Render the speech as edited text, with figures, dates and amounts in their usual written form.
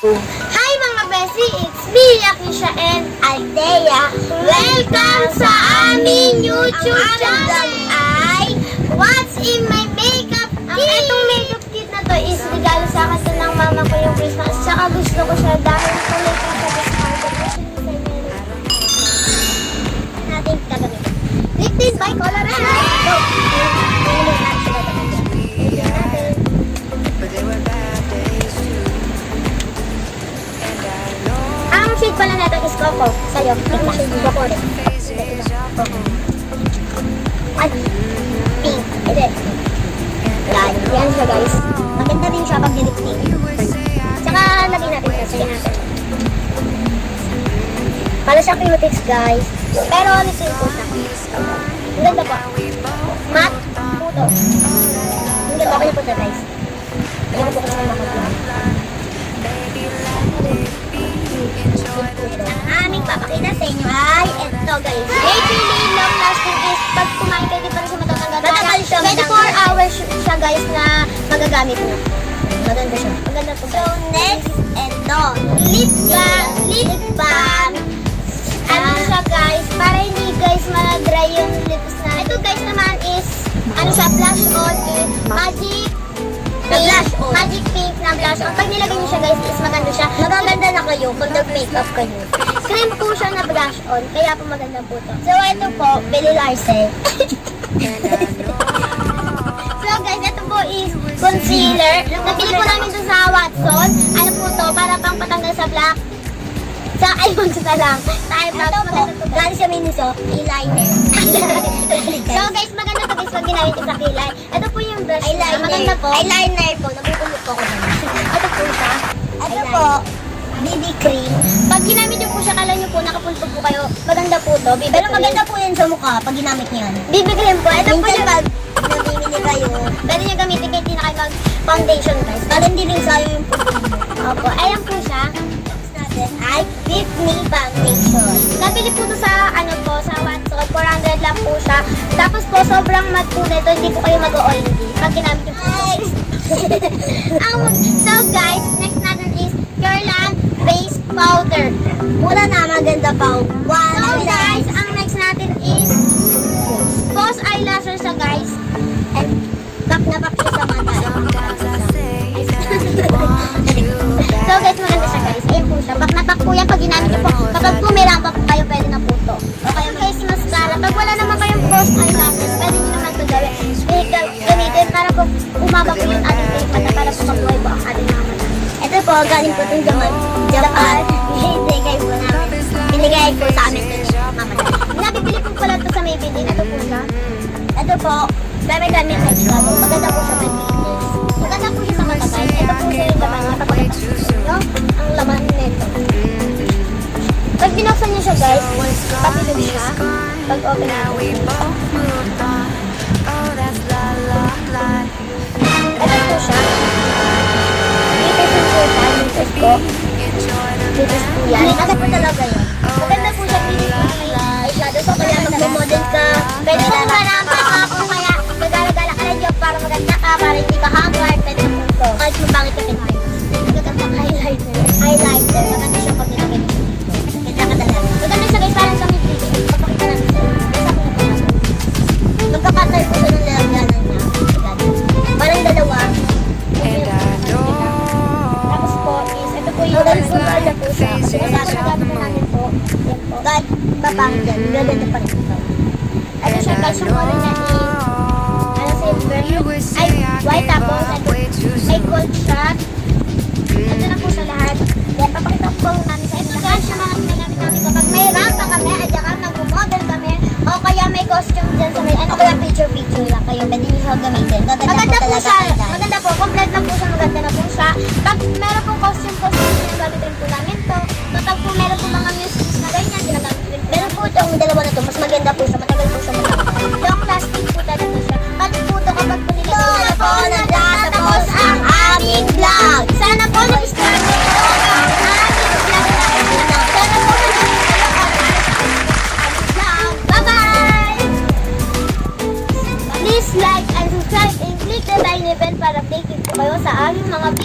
Hi mga Bessie! It's me, Akisha and Aldea. Welcome sa aming YouTube channel ay What's in My Makeup Kit? Ang itong makeup kit na to is regalo sa akin ng mama ko yung Christmas. Tsaka gusto ko siya dahil kulay ko sa discount. Natin gagawin. Lifted by Colorado! Go! Ang shade pala natin is Coco. Sa'yo, Coco rin. At pink. Ito. Yan siya guys. Maganda rin siya pag nilipstick. Tsaka lagyan natin siya. Sige natin. Para siya cutics guys. Pero lipstick po siya. Ang ganda po. Matte. Puto. Ang ganda ko niya po siya guys. Ayan po kasi naman ang aming papakita sa inyo ay ito guys. Maybelline long lasting is pag kumain kayo di pa rin siya matatanggal. 24 hours siya guys na magagamit nyo. Maganda siya. Maganda po. So next, ito. Lip balm. Ano siya guys? Para hindi guys ma-dry yung lips na. Ito guys naman is ano siya? Blush on is Magic pink na blush on. Pag nilagay niyo siya guys is maganda siya. Magaganda na kayo pag nag-makeup kayo. Cream po siya na blush on. Kaya po maganda po to. So ito po, Belle Larsen. So guys, ito po is concealer. Nabili po namin ito sa Watson. Ano po to? Para pang patanggal sa black. Sa ayun sa lang. Ito po, galing sa Miniso, eyeliner. So guys, maganda to guys pag ginamit ito sa kilay. Ito po yung brush. Eyeliner. Maganda po. Eyeliner po. Nabubulot po ko naman. Ito po siya. Ito po, BB cream. Pag ginamit niyo po siya, kala niyo po nakapultog po kayo. Maganda po to. Pero maganda po yan sa mukha pag ginamit niyo yan. BB cream po. Ito po yung pag namimili kayo. Pwede niyo gamitin kahit hindi na kayo mag-foundation guys. Para hindi rin sayo yung puto. Opo. Ayan po siya. Ay Fit Me Foundation. Nabili po ito sa ano po, sa Watson. 400 lang po siya. Tapos po sobrang matte po nito, hindi po kayo mag-oily pag ginamit yung po. So guys, next natin is Curlan Base Powder. Mura na, maganda pa. So guys, ang next natin is False Eyelashes siya guys. And back na back siya sa mata. So guys, maganda siya guys. Ayan po siya. Back na back po yan pag ginamit niyo po. Kapag po may rampa po kayo, pwede na po ito. Okay guys, mascara. Pag wala naman kayong false eyelashes, pwede nyo naman ito gamitin para po umaba po yung ating face mata para po mabuhay po ang ating mga mata. Ito po, galing po itong Japan. Binigay po namin. Binigay po sa amin ito ni mama namin. Nabibili po pala ito sa Maybelline. Ito po siya. Ito po, gamit eyeshadow. Maganda po siya mag-fitness. Maganda po siya sa mata guys. Ito po siya yung laman niya. No? Ang laman nito. Pag binuksan niyo siya guys, papilog siya. Pag open natin. Ito po siya. Litis po siya. Litis po. Litis po yan. Ano po talaga yun? Maganda po siya. Litis po siya. Eyeshadow. So kaya mag-model ka. Pwede po marampa ka po. Kaya magala-gala ka lang dyan para maganda ka. Para hindi ka hangard. Pwede po ito. Kahit mabangit ka pinay. Magandang highlighter. Highlighter. Maganda siya pag nilagay dito. Ganda ka talaga. Maganda siya guys. Parang kami dito. Papakita natin siya. Magkakatay po siya ng lalagyanan niya. Parang dalawa. Tapos po is, ito po yung full na po siya. Kasi nagamit na namin po. Yan po. Kahit babang yan. Gaganda pa rin ito. Ito siya guys. Yung color niya is silver. Ay, white tapos. Ay, gold shot. Ito na po sa lahat. Yan, papakita po namin sa inyo. Guys, yung mga ginagamit namin kapag may rampa kami, at saka mag-model kami, o kaya may costume dyan sa may, ano kaya picture lang kayo, pwede nyo siya gamitin. Maganda po siya. Maganda po. Complete lang po siya. Maganda na po siya. Pag meron pong costume, ginagamit rin po namin to. Kapag po meron po mga music na ganyan, ginagamit rin po. Meron po itong dalawa na to. Mas maganda po siya. Matagal po siya matanggal. Long lasting po talaga siya. Pati po ito kapag po nilagay na po natapos ang aming vlog. Sana po nag-start nyo po ang aming vlog. Sana po nag-start ang aming vlog. Bye-bye! Please like and subscribe and click the tiny bell para updated po kayo sa aming mga videos.